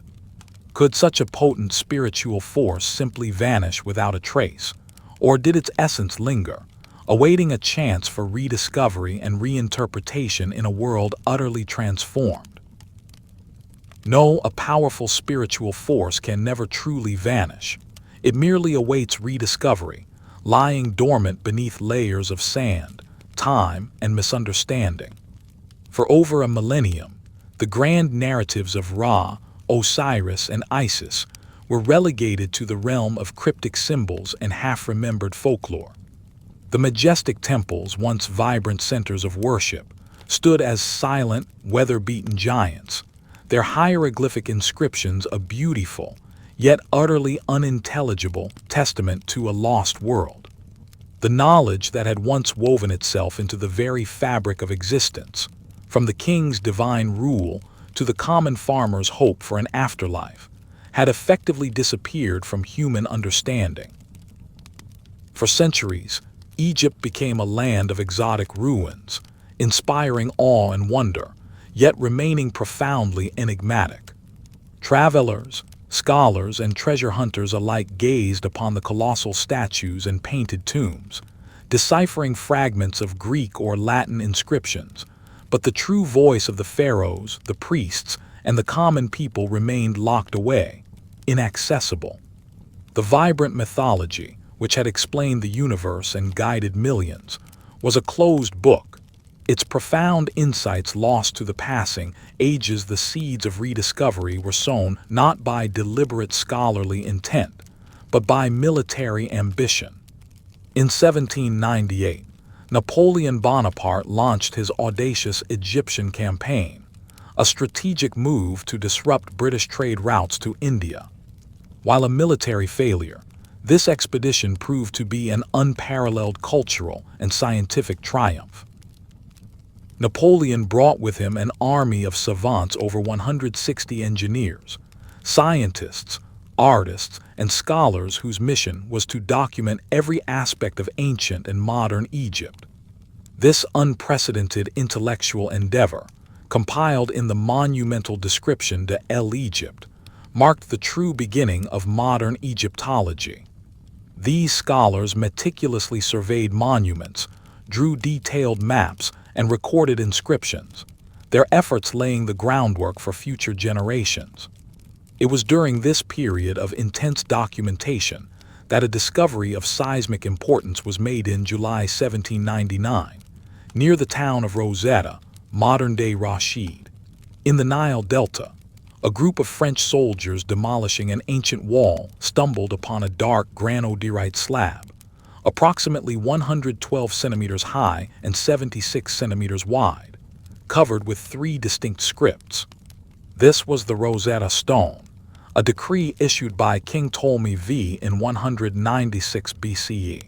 Could such a potent spiritual force simply vanish without a trace? Or did its essence linger, awaiting a chance for rediscovery and reinterpretation in a world utterly transformed. No, a powerful spiritual force can never truly vanish. It merely awaits rediscovery, lying dormant beneath layers of sand, time, and misunderstanding. For over a millennium, the grand narratives of Ra, Osiris, and Isis were relegated to the realm of cryptic symbols and half-remembered folklore. The majestic temples, once vibrant centers of worship, stood as silent, weather-beaten giants, their hieroglyphic inscriptions a beautiful, yet utterly unintelligible testament to a lost world. The knowledge that had once woven itself into the very fabric of existence, from the king's divine rule to the common farmer's hope for an afterlife, had effectively disappeared from human understanding. For centuries, Egypt became a land of exotic ruins, inspiring awe and wonder, yet remaining profoundly enigmatic. Travelers, scholars, and treasure hunters alike gazed upon the colossal statues and painted tombs, deciphering fragments of Greek or Latin inscriptions, but the true voice of the pharaohs, the priests, and the common people remained locked away, inaccessible. The vibrant mythology, which had explained the universe and guided millions, was a closed book, its profound insights lost to the passing ages. The seeds of rediscovery were sown not by deliberate scholarly intent, but by military ambition. In 1798, Napoleon Bonaparte launched his audacious Egyptian campaign, a strategic move to disrupt British trade routes to India. While a military failure, this expedition proved to be an unparalleled cultural and scientific triumph. Napoleon brought with him an army of savants, over 160 engineers, scientists, artists, and scholars whose mission was to document every aspect of ancient and modern Egypt. This unprecedented intellectual endeavor, compiled in the monumental description de l'Egypte, marked the true beginning of modern Egyptology. These scholars meticulously surveyed monuments, drew detailed maps, and recorded inscriptions, their efforts laying the groundwork for future generations. It was during this period of intense documentation that a discovery of seismic importance was made in July 1799, near the town of Rosetta, modern-day Rashid. In the Nile Delta, a group of French soldiers demolishing an ancient wall stumbled upon a dark granodiorite slab, approximately 112 centimeters high and 76 centimeters wide, covered with 3 distinct scripts. This was the Rosetta Stone, a decree issued by King Ptolemy V in 196 BCE.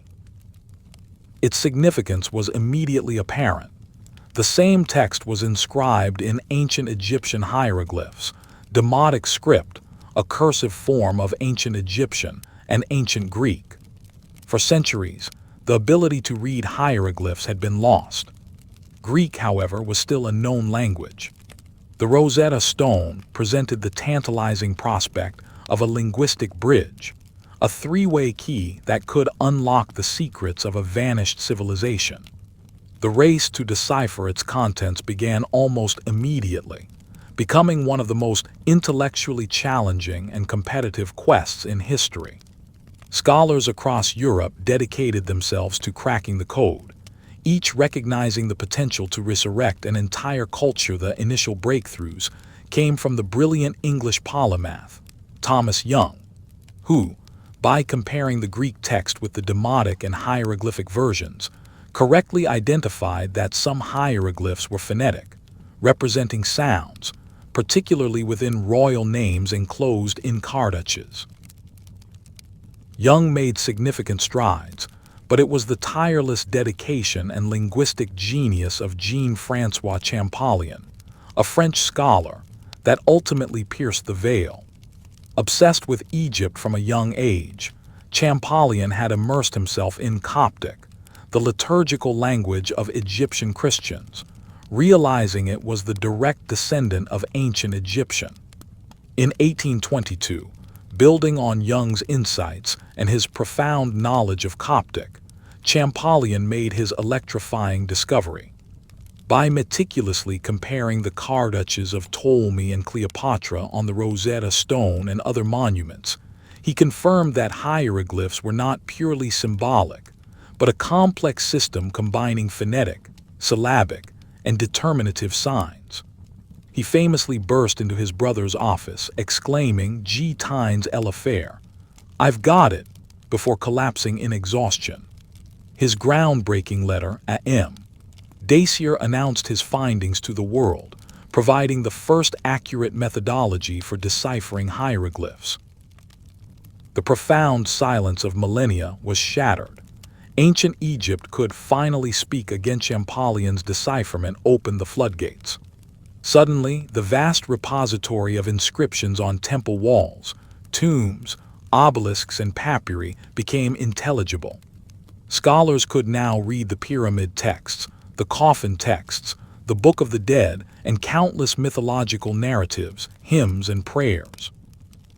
Its significance was immediately apparent. The same text was inscribed in ancient Egyptian hieroglyphs, Demotic script, a cursive form of ancient Egyptian and ancient Greek. For centuries, the ability to read hieroglyphs had been lost. Greek, however, was still a known language. The Rosetta Stone presented the tantalizing prospect of a linguistic bridge, a 3-way key that could unlock the secrets of a vanished civilization. The race to decipher its contents began almost immediately, becoming one of the most intellectually challenging and competitive quests in history. Scholars across Europe dedicated themselves to cracking the code, each recognizing the potential to resurrect an entire culture. The initial breakthroughs came from the brilliant English polymath, Thomas Young, who, by comparing the Greek text with the Demotic and hieroglyphic versions, correctly identified that some hieroglyphs were phonetic, representing sounds, particularly within royal names enclosed in cartouches. Young made significant strides, but it was the tireless dedication and linguistic genius of Jean-François Champollion, a French scholar, that ultimately pierced the veil. Obsessed with Egypt from a young age, Champollion had immersed himself in Coptic, the liturgical language of Egyptian Christians, realizing it was the direct descendant of ancient Egyptian. In 1822, building on Young's insights and his profound knowledge of Coptic, Champollion made his electrifying discovery. By meticulously comparing the cartouches of Ptolemy and Cleopatra on the Rosetta Stone and other monuments, he confirmed that hieroglyphs were not purely symbolic, but a complex system combining phonetic, syllabic, and determinative signs. He famously burst into his brother's office, exclaiming, "G times L affair, I've got it," before collapsing in exhaustion. His groundbreaking letter, A.M. Dacier announced his findings to the world, providing the first accurate methodology for deciphering hieroglyphs. The profound silence of millennia was shattered. Ancient Egypt could finally speak again. Champollion's decipherment opened the floodgates. Suddenly, the vast repository of inscriptions on temple walls, tombs, obelisks, and papyri became intelligible. Scholars could now read the pyramid texts, the coffin texts, the Book of the Dead, and countless mythological narratives, hymns, and prayers.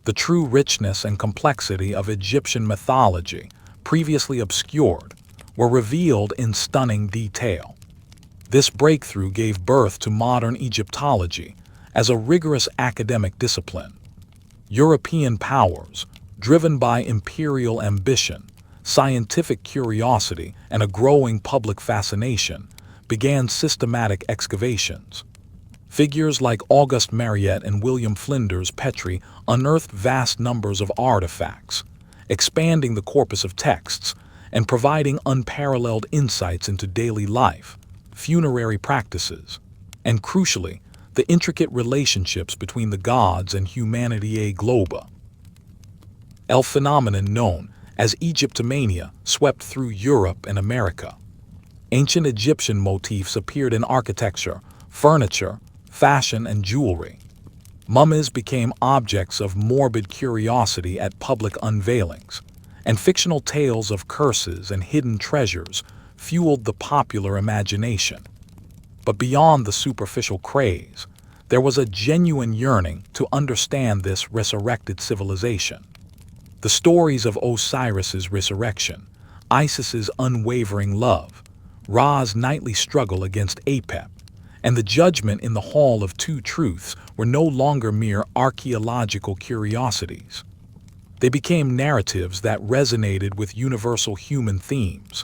The true richness and complexity of Egyptian mythology, previously obscured, were revealed in stunning detail. This breakthrough gave birth to modern Egyptology as a rigorous academic discipline. European powers, driven by imperial ambition, scientific curiosity, and a growing public fascination, began systematic excavations. Figures like Auguste Mariette and William Flinders Petrie unearthed vast numbers of artifacts, expanding the corpus of texts and providing unparalleled insights into daily life, funerary practices, and crucially, the intricate relationships between the gods and humanity. A global phenomenon known as Egyptomania swept through Europe and America. Ancient Egyptian motifs appeared in architecture, furniture, fashion, and jewelry. Mummies became objects of morbid curiosity at public unveilings, and fictional tales of curses and hidden treasures fueled the popular imagination. But beyond the superficial craze, there was a genuine yearning to understand this resurrected civilization. The stories of Osiris's resurrection, Isis's unwavering love, Ra's nightly struggle against Apep, and the judgment in the Hall of Two Truths were no longer mere archaeological curiosities. They became narratives that resonated with universal human themes: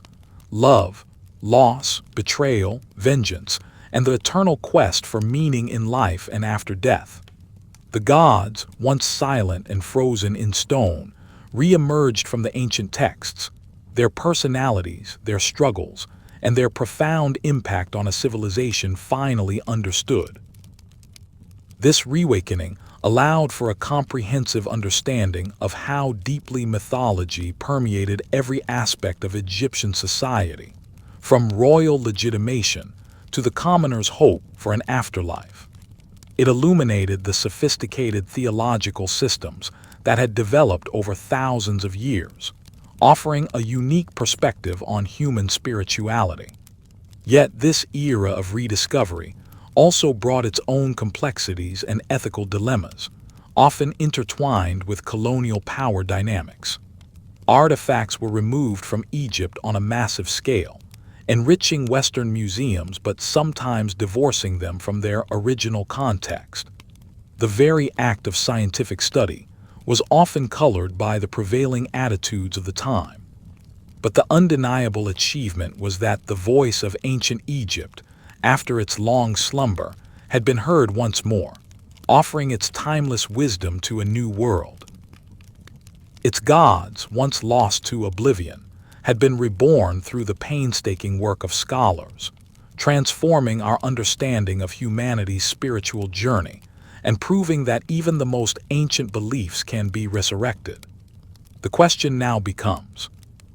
love, loss, betrayal, vengeance, and the eternal quest for meaning in life and after death. The gods, once silent and frozen in stone, re-emerged from the ancient texts, their personalities, their struggles, and their profound impact on a civilization finally understood. This reawakening allowed for a comprehensive understanding of how deeply mythology permeated every aspect of Egyptian society, from royal legitimation to the commoner's hope for an afterlife. It illuminated the sophisticated theological systems that had developed over thousands of years, offering a unique perspective on human spirituality. Yet this era of rediscovery also brought its own complexities and ethical dilemmas, often intertwined with colonial power dynamics. Artifacts were removed from Egypt on a massive scale, enriching Western museums but sometimes divorcing them from their original context. The very act of scientific study was often colored by the prevailing attitudes of the time. But the undeniable achievement was that the voice of ancient Egypt, after its long slumber, had been heard once more, offering its timeless wisdom to a new world. Its gods, once lost to oblivion, had been reborn through the painstaking work of scholars, transforming our understanding of humanity's spiritual journey and proving that even the most ancient beliefs can be resurrected. The question now becomes,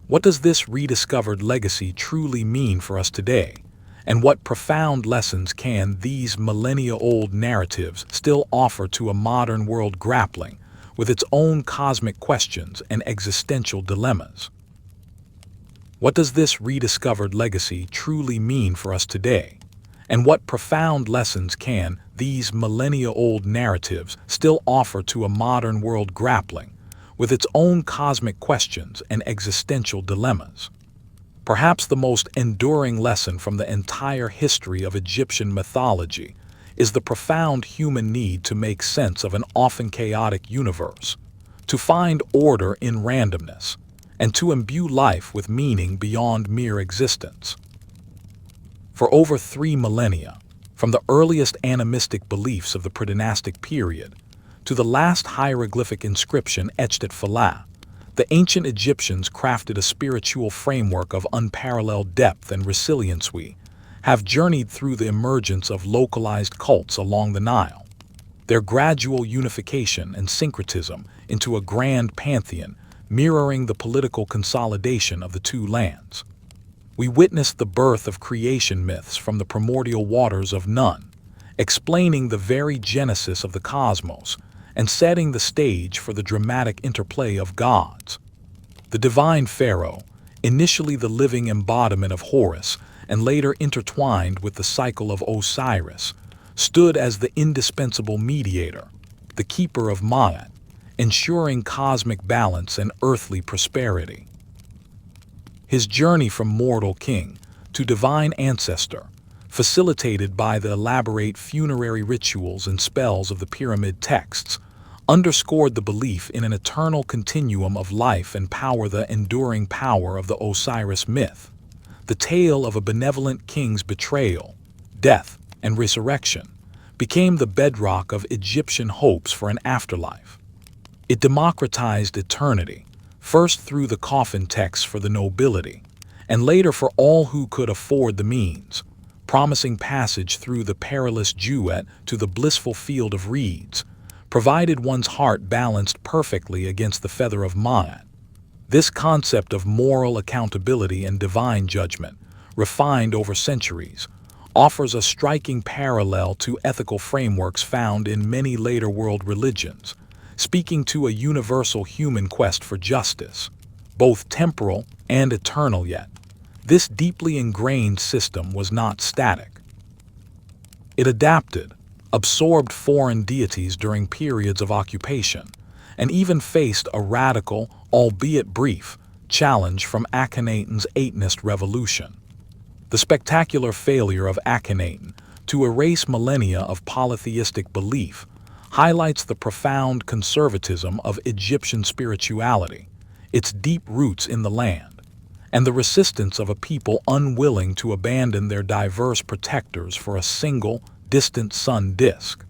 what does this rediscovered legacy truly mean for us today? And what profound lessons can these millennia-old narratives still offer to a modern world grappling with its own cosmic questions and existential dilemmas? What does this rediscovered legacy truly mean for us today? And what profound lessons can these millennia-old narratives still offer to a modern world grappling with its own cosmic questions and existential dilemmas? Perhaps the most enduring lesson from the entire history of Egyptian mythology is the profound human need to make sense of an often chaotic universe, to find order in randomness, and to imbue life with meaning beyond mere existence. For over 3 millennia, from the earliest animistic beliefs of the predynastic period to the last hieroglyphic inscription etched at Philae, the ancient Egyptians crafted a spiritual framework of unparalleled depth and resilience. We have journeyed through the emergence of localized cults along the Nile, their gradual unification and syncretism into a grand pantheon mirroring the political consolidation of the two lands. We witnessed the birth of creation myths from the primordial waters of Nun, explaining the very genesis of the cosmos and setting the stage for the dramatic interplay of gods. The divine pharaoh, initially the living embodiment of Horus and later intertwined with the cycle of Osiris, stood as the indispensable mediator, the keeper of Ma'at, ensuring cosmic balance and earthly prosperity. His journey from mortal king to divine ancestor, facilitated by the elaborate funerary rituals and spells of the pyramid texts, underscored the belief in an eternal continuum of life and power. The enduring power of the Osiris myth, the tale of a benevolent king's betrayal, death, and resurrection, became the bedrock of Egyptian hopes for an afterlife. It democratized eternity, first through the coffin texts for the nobility, and later for all who could afford the means, promising passage through the perilous duet to the blissful field of reeds, provided one's heart balanced perfectly against the feather of Ma'at. This concept of moral accountability and divine judgment, refined over centuries, offers a striking parallel to ethical frameworks found in many later world religions, speaking to a universal human quest for justice, both temporal and eternal. Yet, this deeply ingrained system was not static. It adapted, absorbed foreign deities during periods of occupation, and even faced a radical, albeit brief, challenge from Akhenaten's Atenist revolution. The spectacular failure of Akhenaten to erase millennia of polytheistic belief highlights the profound conservatism of Egyptian spirituality, its deep roots in the land, and the resistance of a people unwilling to abandon their diverse protectors for a single, distant sun disk.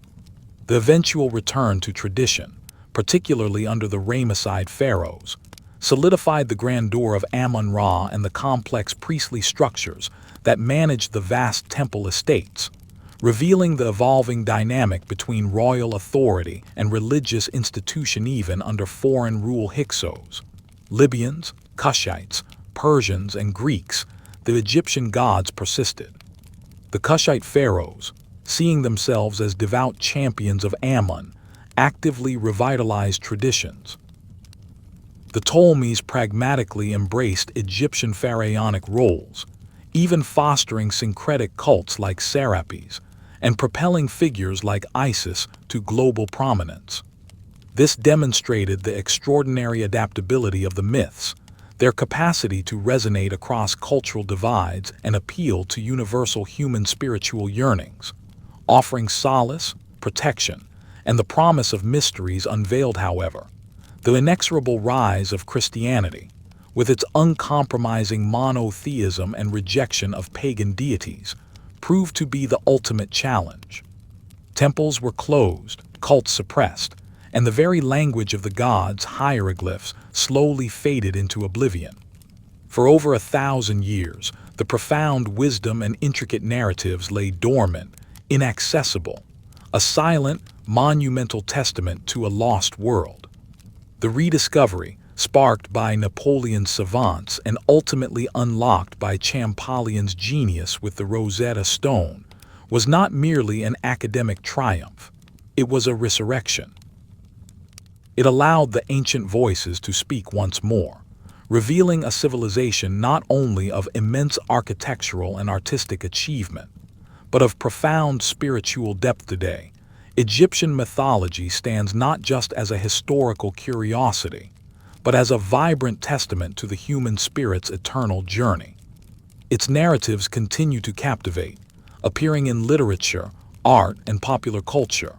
The eventual return to tradition, particularly under the Ramesside pharaohs, solidified the grandeur of Amun-Ra and the complex priestly structures that managed the vast temple estates, revealing the evolving dynamic between royal authority and religious institution even under foreign rule. Hyksos, Libyans, Kushites, Persians, and Greeks, the Egyptian gods persisted. The Kushite pharaohs, seeing themselves as devout champions of Amun, actively revitalized traditions. The Ptolemies pragmatically embraced Egyptian pharaonic roles, even fostering syncretic cults like Serapis and propelling figures like Isis to global prominence. This demonstrated the extraordinary adaptability of the myths, their capacity to resonate across cultural divides and appeal to universal human spiritual yearnings, offering solace, protection, and the promise of mysteries unveiled. However, the inexorable rise of Christianity, with its uncompromising monotheism and rejection of pagan deities, proved to be the ultimate challenge. Temples were closed, cults suppressed, and the very language of the gods' hieroglyphs slowly faded into oblivion. For over 1,000 years, the profound wisdom and intricate narratives lay dormant, inaccessible, a silent, monumental testament to a lost world. The rediscovery, sparked by Napoleon's savants and ultimately unlocked by Champollion's genius with the Rosetta Stone, was not merely an academic triumph, it was a resurrection. It allowed the ancient voices to speak once more, revealing a civilization not only of immense architectural and artistic achievement, but of profound spiritual depth. Today, Egyptian mythology stands not just as a historical curiosity, but as a vibrant testament to the human spirit's eternal journey. Its narratives continue to captivate, appearing in literature, art, and popular culture,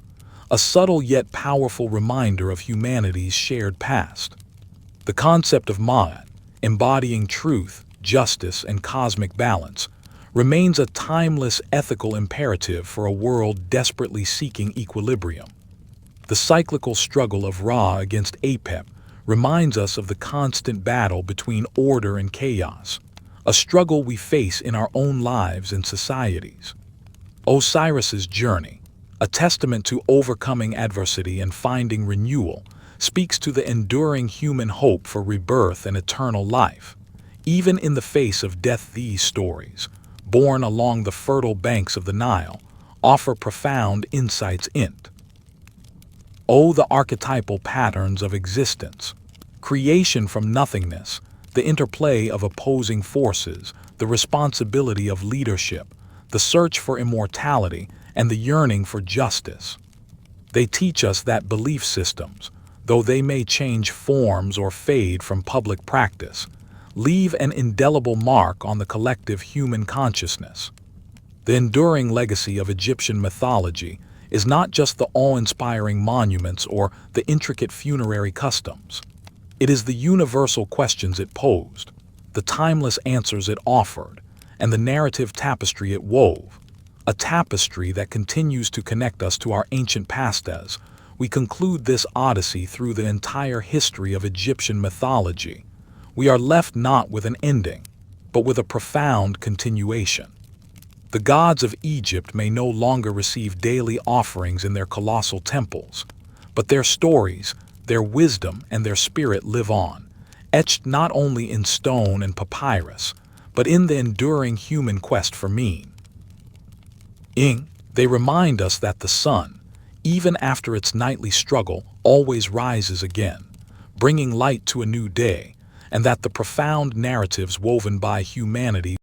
a subtle yet powerful reminder of humanity's shared past. The concept of Ma'at, embodying truth, justice, and cosmic balance, remains a timeless ethical imperative for a world desperately seeking equilibrium. The cyclical struggle of Ra against Apep reminds us of the constant battle between order and chaos, a struggle we face in our own lives and societies. Osiris's journey, a testament to overcoming adversity and finding renewal, speaks to the enduring human hope for rebirth and eternal life. Even in the face of death, these stories, born along the fertile banks of the Nile, offer profound insights into the archetypal patterns of existence, creation from nothingness, the interplay of opposing forces, the responsibility of leadership, the search for immortality, and the yearning for justice. They teach us that belief systems, though they may change forms or fade from public practice, leave an indelible mark on the collective human consciousness. The enduring legacy of Egyptian mythology is not just the awe-inspiring monuments or the intricate funerary customs. It is the universal questions it posed, the timeless answers it offered, and the narrative tapestry it wove, a tapestry that continues to connect us to our ancient past. As we conclude this odyssey through the entire history of Egyptian mythology, we are left not with an ending, but with a profound continuation. The gods of Egypt may no longer receive daily offerings in their colossal temples, but their stories, their wisdom, and their spirit live on, etched not only in stone and papyrus, but in the enduring human quest for meaning. They remind us that the sun, even after its nightly struggle, always rises again, bringing light to a new day, and that the profound narratives woven by humanity